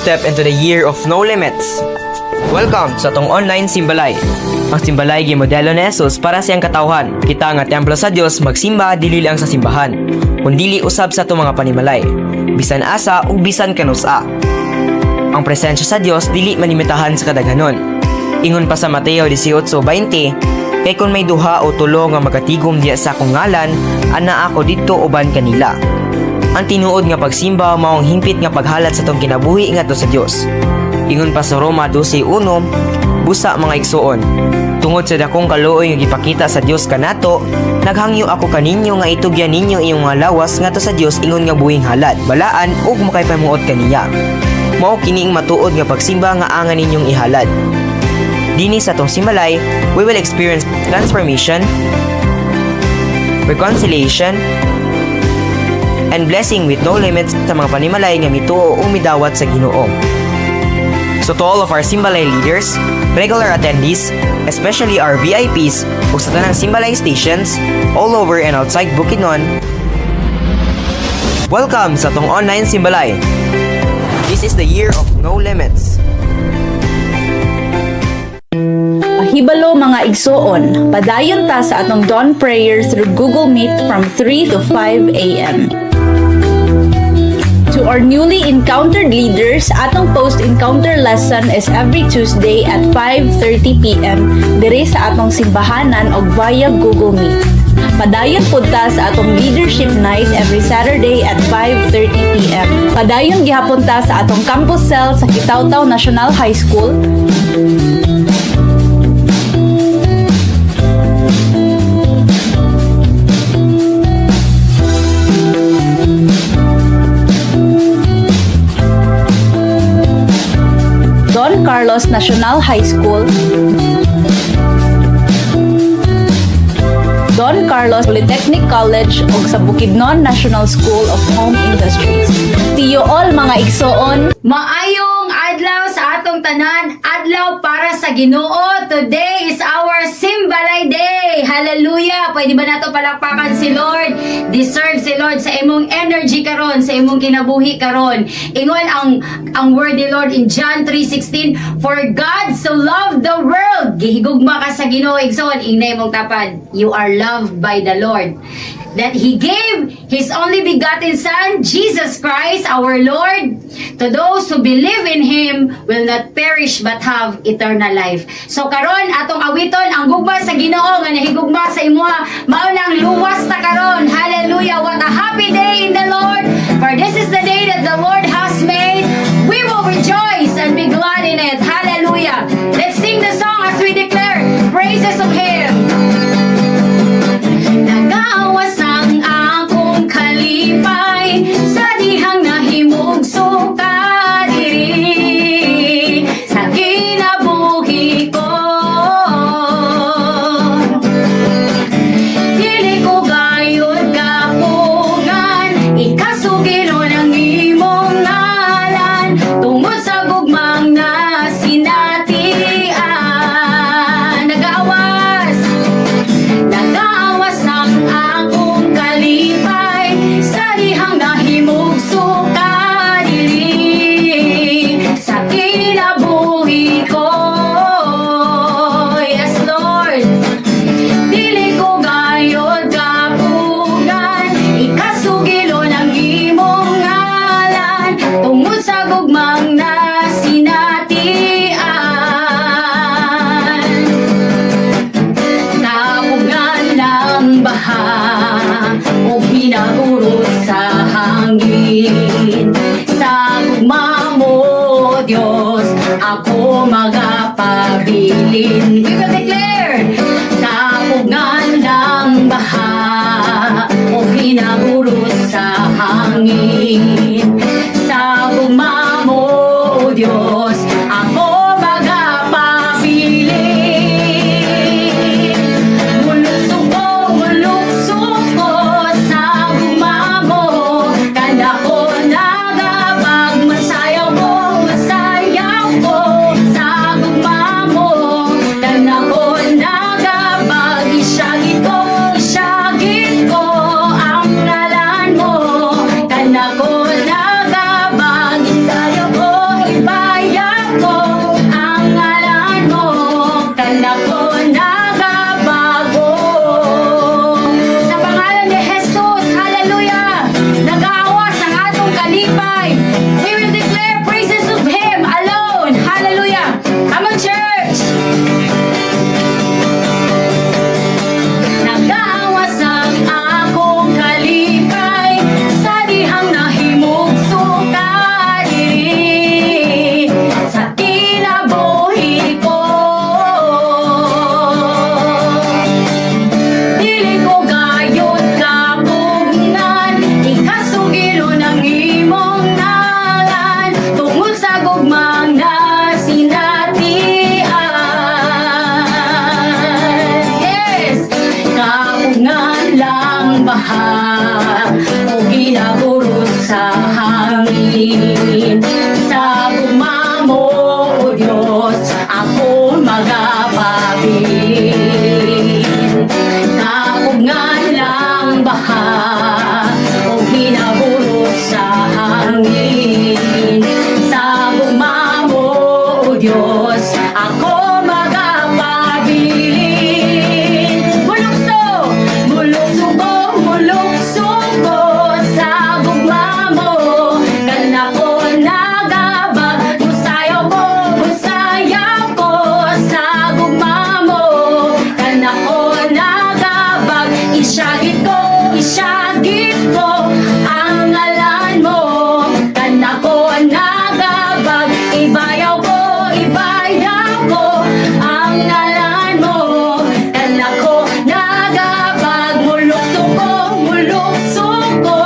step into the year of no limits. Welcome sa tong online simbalay. Ang simbalay gimodelo ni Jesus para siyang katawhan. Kita nga templo sa Dios magsimba dili lang sa simbahan, kundi usab sa itong mga panimalay, bisan asa ug bisan kanusa. Ang presensya sa Dios dili manimitahan sa kadaghanon. Ingon pa sa Mateo 18:20, kay kung may duha o tulo nga magatigom diya sa akong ngalan, ana ako didto uban kanila. Ang tinuod nga pagsimba maong himpit nga paghalat sa tong kinabuhi ngadto sa Dios. Ingon pa sa Roma 12:1, busa mga igsoon, tungod sa dakong kaluoy nga gipakita sa Dios kanato, naghangyo ako kaninyo nga itugyan ninyo iyong mga lawas ngadto sa Dios ingon nga buhing halad, balaan ug makaypamuot kaniya. Mao kining matuod nga pagsimba nga angan ninyong ihalad. Dini sa tong simbalay, we will experience transformation, reconciliation, and blessing with no limits sa mga panimalay nga mituo o midawat sa Ginoo. So to all of our Simbalay leaders, regular attendees, especially our VIPs ug sa tanang Simbalay stations all over and outside Bukidnon, welcome sa tong online Simbalay. This is the year of no limits. Hibalo mga igsoon, padayon ta sa atong dawn prayer through Google Meet from 3 to 5 a.m. To our newly encountered leaders, atong post-encounter lesson is every Tuesday at 5:30 p.m. dire sa atong simbahanan og via Google Meet. Padayon pud ta sa atong leadership night every Saturday at 5:30 p.m. Padayon gihapon ta sa atong campus cell sa Kitaw-Taw National High School. Don Carlos National High School, Don Carlos Polytechnic College ug sa Bukidnon National School of Home Industries. See you all mga igsoon. Maayong adlaw sa atong tanan, adlaw para sa Ginoo. Today is our Simbalay Day. Hallelujah! Pwede ba nato palakpakan si Lord? Deserve si Lord sa imong energy karon, sa imong kinabuhi karon. Ingon ang word ni Lord in John 3:16, for God so loved the world. Gihigugma ka sa Ginoo igsoon, inay mong tapad. You are loved by the Lord. That He gave His only begotten Son, Jesus Christ, our Lord, to those who believe in Him will not perish but have eternal life. So karon atong awiton ang gugma sa Ginoo nga nahigugma sa imuha, mao nang luwas ta karon. Hallelujah! What a happy day in the Lord! For this is the day that the Lord has made. We will rejoice and be glad in it. Hallelujah! Let's sing the song as we declare praises of Him. Nagawas ang akong kalipay sa dihang nahimog suka diri sa kinabuhi ko. Dili ko gayud kapugan, ikasugilo ng imong ngalan tungod sa gugmang na sinatian. Nagawas ang akong kalipay sa dihang nahimog suka diri sa kinabuhi ko. Yes, Lord. Dili ko gayod kapugan, ikasugilo ng imong ngalan tungod sa gugmang na sinatian. Kapugan ng baha o pinagurot sa hangin. Sa gugma mo, Diyos, ako magapabilin. We will declare, kapugan ng baha o pinagurot sa hangin. Sa gugma mo, Diyos, ako magapabilin. Muluk-suko sa gugma mo, kanda ko nagabag, masayaw ko sa gugma mo, kanda ko nagabag, isyagit ko ang ngalan mo, kanda ko Diyos, ako magpabilin. Mulukso, mulukso ko sa gugma mo. Kana ko nagabag, musayaw ko sa gugma mo. Kana ko nagabag, isyagit ko ang ngalan mo. Kana ko nagabag, ibayaw ko ang ngalan mo. Kana ko nagabag, mulukso ko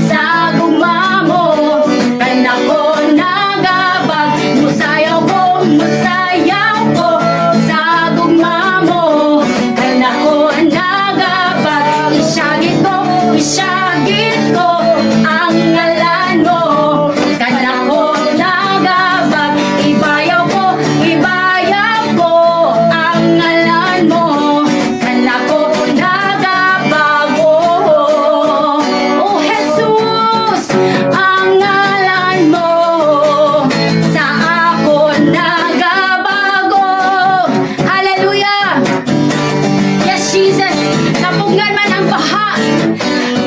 sa gugma mo. Kana ko nagabag, musayaw ko sa gugma mo. Kana ko nagabag, isyagit ko ang ngalan mo. Kana ko nagabag, ibayaw ko ang ngalan mo. Kana ko nagabag, oh Jesus, ang ngalan mo. Sa ako nagabago. Hallelujah. Yes, Jesus. Kapugnan man ang baha.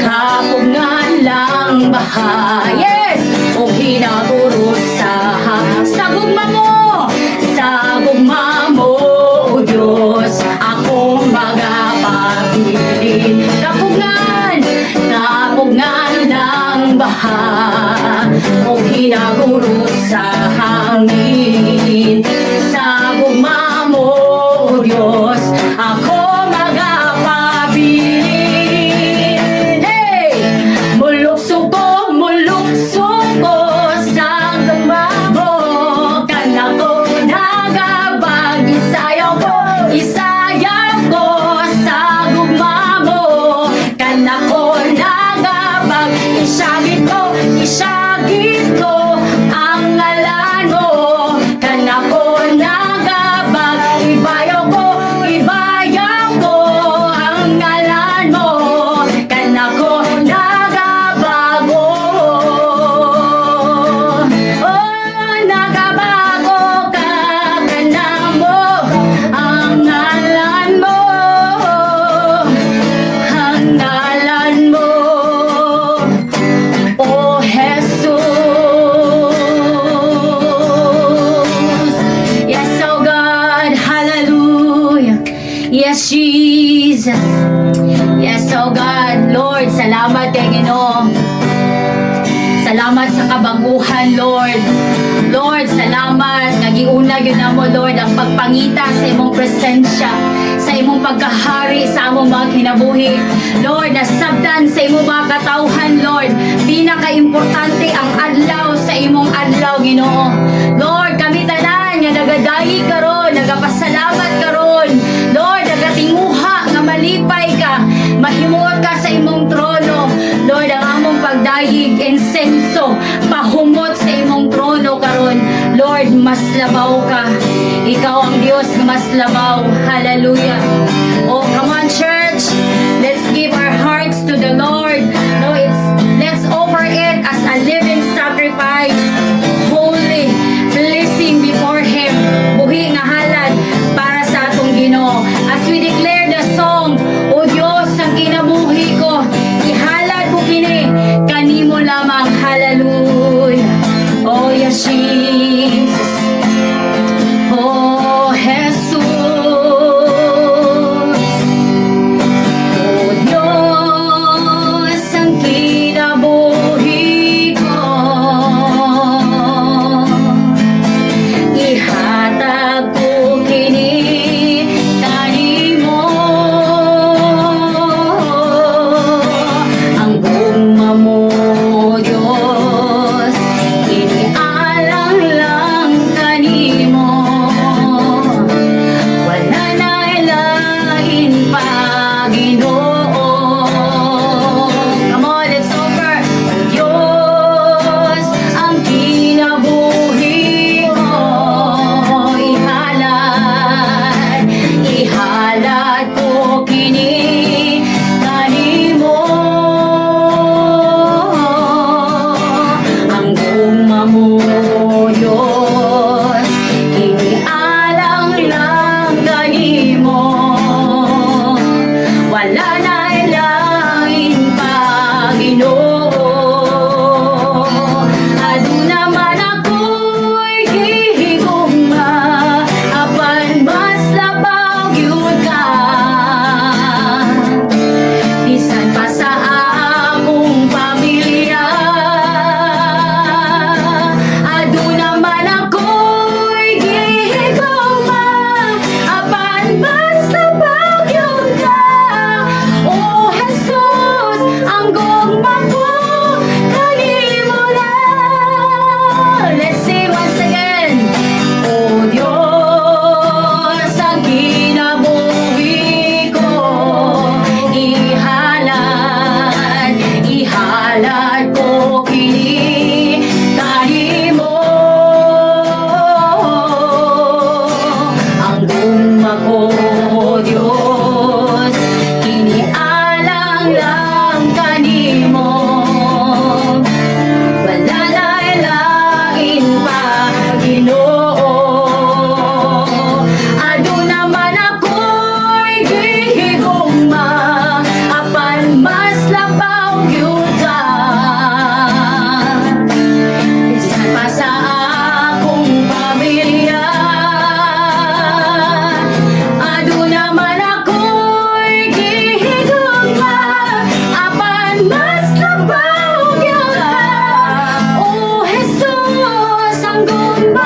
Kapugnan lang baha. Yes. O hinaguro sa gugma mo, O Diyos, ako magpabilin. Kapugnan lang baha. O hinaguro sa hangin. Sa gugma mo, O Diyos, ako magpabilin. Hey! Mulukso ko sa gugma mo. Kana ko nagabag, isayaw ko sa gugma mo. Kana ko nagabag, isyagit ko ang ngalan mo. Kana ko nagabag, ibayaw ko ang ngalan mo. Kana ko nagabag, nagabago ka. Kana mo ang ngalan mo, oh Jesus. Yes, oh God, hallelujah. Yes, Jesus. Yes, oh God, Lord, salamat kay Ginoo. Salamat sa kabaguhan, Lord. Lord, salamat. Nagiuna yun na mo, Lord, ang pagpangita sa imong presensya, sa imong pagkahari, sa among mga kinabuhi. Lord, nasabdan sa imong mga katawhan, Lord. Pinaka-importante ang adlaw sa imong adlaw, Ginoo. Lord, kami tanan nga nagadayi karon, nagapasalamat karon. Lord, nagatinguha nga malipay ka, mahimuot ka sa imong trono. Lord, ang among pagdayig, insenso, pahumot sa imong trono karon. Lord, mas labaw ka. Ikaw ang Diyos nga mas labaw. Hallelujah. Oh, come on, church. Let's give our hearts to the Lord. No, let's offer it as a living sacrifice. Holy, blessing before Him. Buhi nga halad para sa atong Ginoo. As we declare the song, O Diyos, ang kinabuhi ko, ihalad mo kini, kanimo lamang. Hallelujah. Oh, yes, Jesus. Oh, Jesus.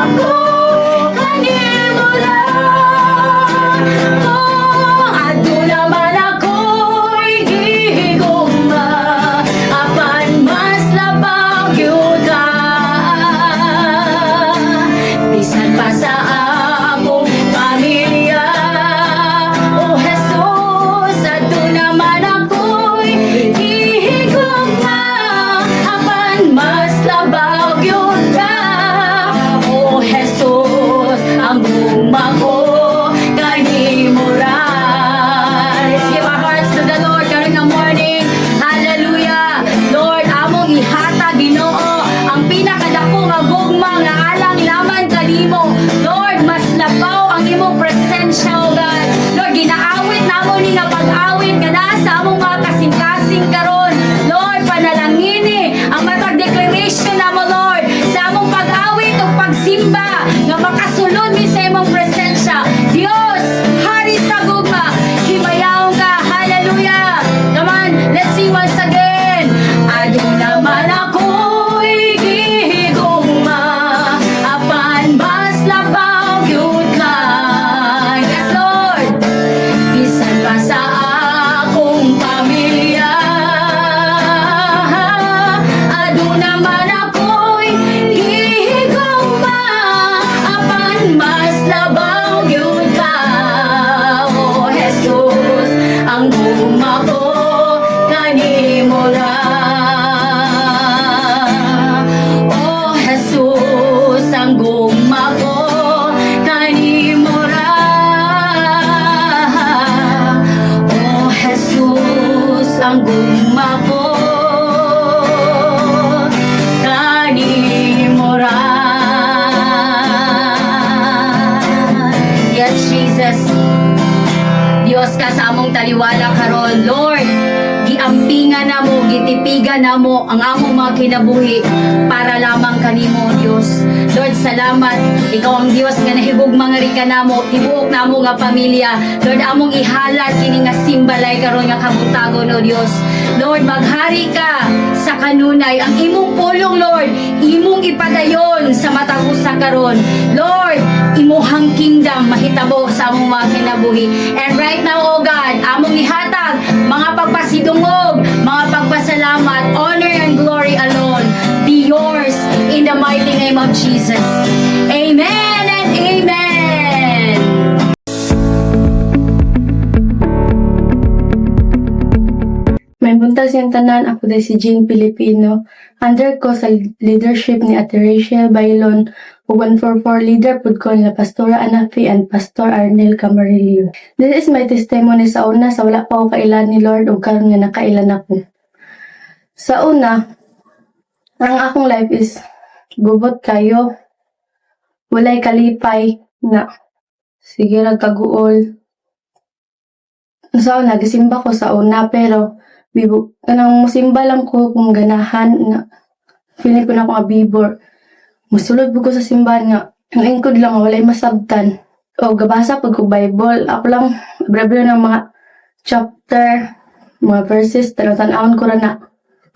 ako kanimo lang. Adto naman ako'y gihigugma, apan mas labaw gyud ka. Bisan pa sa akong pamilya, O Jesus, adto naman ako'y gihigugma, apan mas labaw gyud ka. O Jesus, ang gugma ko kanimo ra. Let's give our hearts to the Lord karon nga morning. Hallelujah. Lord, among ihatag Ginoo ang pinakadako nga gugma nga alang laman kanimo. Lord, mas labaw ang imong presensya, O God. Lord, ginaawit namo ni nga pag-awit nga naa sa among mga kasing-kasing karon. Lord, panalangini ang matag declaration namo, Lord, sa among pag-awit o pagsimba nga makasulod mi sa imong presensya. Dios, hari sa gugma, himayaw ka. Hallelujah. Come on, let's sing once again. Ado naman ako'y gihigugma, apan mas labaw gyud ka. Yes, Lord. Bisan pa sa akong pamilya, ado naman ako'y gihigugma, apan mas labaw gyud ka. O Jesus, ang gugma ko kanimo ra. O Jesus, ang gugma ko kanimo ra. O Jesus, ang gugma ko kanimo ra. Yes, Jesus. Dios ka sa among taliwala karon, Lord. Giampingan namo, gitipigan namo ang among mga kinabuhi para lamang kanimo, Dios. Lord, salamat. Ikaw ang Dios nga nahigugma nga rin ka namo, tibuok namo nga pamilya. Lord, among ihalat kini nga simbalay karon nga kabutagon, O Dios. Lord, maghari ka sa kanunay. Ang imong pulong, Lord, imong ipadayon sa matang usa karon. Lord, imuhang kingdom mahitabo sa among mga kinabuhi. And right now, O God, among ihatag mga pagpasidungog, mga pagpasalamat, honor and glory alone be yours in the mighty name of Jesus. Amen and amen. May buntag siyang tanan, ako day si Jean Filipino. Under ko sa leadership ni Ate Rachel Bailon, ug 144 leader pud ko nila Pastora Anafi and Pastor Arnel Camarillo. This is my testimony sa una sa wala pa ako kailan ni Lord ug karon nga nakailan ako. Sa una, ang akong life is gubot kayo. Walay kalipay na sige ra kaguol. Sa una, gisimba ko sa una pero bibo kanang musimba lang ko kung ganahan na feeling ko na akong abibor. Musulod po ko sa simbahan nga ang ingkod lang walay masabtan. O gabasa po ko Bible. Ako lang brebre ng mga chapter, mga verses, tan-awon ko ra na.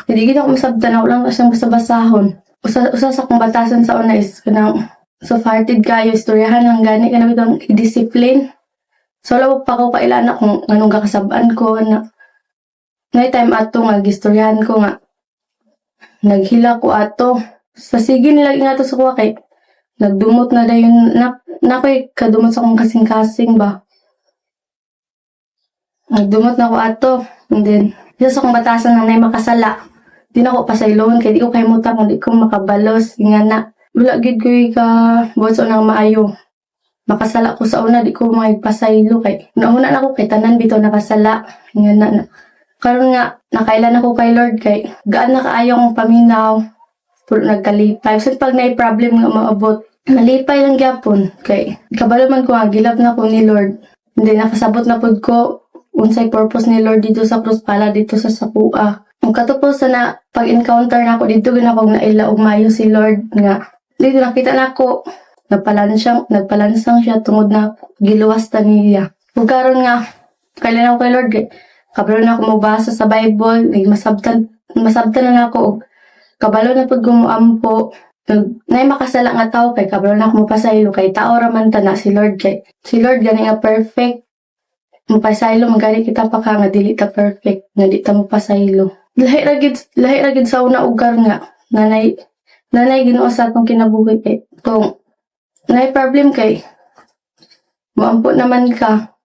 Hindi gid ako masabtan, ako lang siyang basa-basahon. Usa sa kong batasan sa una is kanang soft-hearted kayo, istoryahan lang gani kanang bitong i-discipline. So wala pa ko kailan kung anong kakasabaan ko na ngay time ato nga gistoryahan ko nga naghila ko ato sa sige nila nga to sa kuha kay nagdumot na dayon na ko'y kadumot sa kong kasing-kasing ba nagdumot na ko ato and then isa sa kong batasan nang nay makasala di na ko pasaylon kay di ko kay muta kung di ko makabalos nga na wala gid ko ka buhat sa unang maayo makasala ko sa una di ko magpasaylo kay nauna na ko kay tanan bitaw nakasala nga na karon nga nakailan ako kay Lord kay gaan na kaayo akong paminaw puro nagkalipay so pag nay problem nga maabot nalipay lang gyapon kay kabalo man ko nga gilap na ko ni Lord hindi nakasabot na pud ko unsay purpose ni Lord dito sa krus pala dito sa sakua ang katapos na pag-encounter na ako dito gina kog naila og maayo si Lord nga dito nakita na ako nagpalansang siya tungod na giluwas ta niya ug karon nga kailan ako kay Lord kay kabalo na ako mabasa sa Bible, masabtan na ako. Kabalo na pud gumuampo. Nay makasala nga tao kay kabalo na ako mapasaylo kay tao raman ta na si Lord gani nga perfect. Mapasaylo magani kita pa ka nga dili ta perfect nga di ta mapasaylo. Lahi ra gid sa una ugar nga nanay Ginoo sa atong kinabuhi kay kung nay problem kay moampo naman ka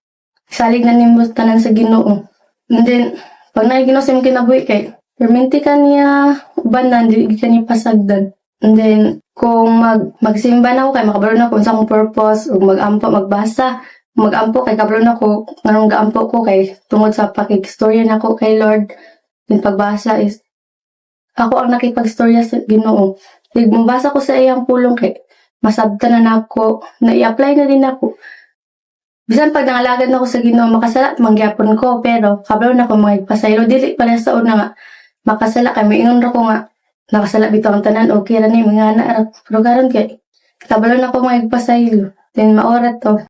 salig na nimo tanan sa Ginoo. And then pag nay Ginoo sa imong kinabuhi kay perminti ka niya ubanan dili ka niya pasagdan. And then kung magsimba na ako kay makabalo na ko sa akong purpose ug magampo kay kabalo na ko nganong gaampo ko kay tungod sa pakigstorya nako kay Lord. Yung pagbasa is ako ang nakipagstorya sa Ginoo. Mabasa ko sa iyang pulong kay masabtan na nako, na-i-apply na din ako. Bisan pag nangalagad na ako sa Ginoo, makasala mangyapon ko, pero kabalo na ko mga ipasaylo dili pala sa una nga makasala kay maingon ra ko nga nakasala bitaw ang tanan okay ra ni mga anak pero karon kay kabalo na ko mga ipasaylo. Then maorat to.